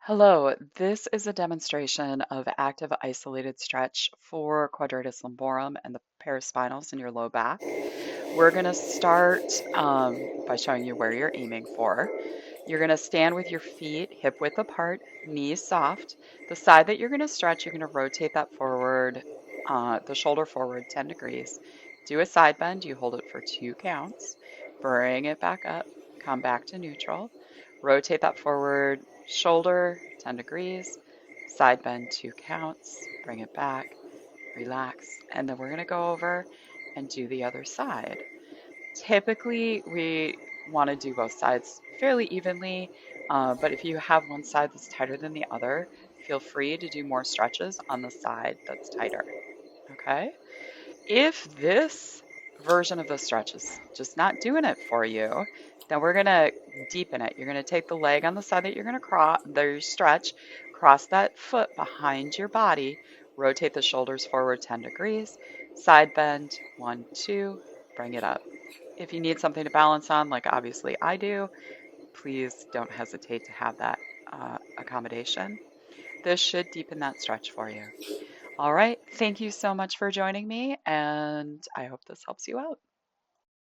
Hello, this is a demonstration of active isolated stretch for quadratus lumborum and the paraspinals in your low back. We're going to start by showing you where you're aiming for. You're going to stand with your feet hip width apart, knees soft. The side that you're going to stretch, you're going to rotate that forward, the shoulder forward 10 degrees. Do a side bend, you hold it for 2 counts. Bring it back up, come back to neutral. Rotate that forward, shoulder 10 degrees, side bend 2 counts, bring it back, relax, and then we're going to go over and do the other side. Typically, we want to do both sides fairly evenly, but if you have one side that's tighter than the other, feel free to do more stretches on the side that's tighter. Okay? If this version of the stretch is just not doing it for you, then we're going to deepen it. You're going to take the leg on the side that you're going to cross, the stretch, cross that foot behind your body, rotate the shoulders forward 10 degrees, side bend 1, 2, bring it up. If you need something to balance on, like obviously I do, please don't hesitate to have that accommodation. This should deepen that stretch for you. All right. Thank you so much for joining me, and I hope this helps you out.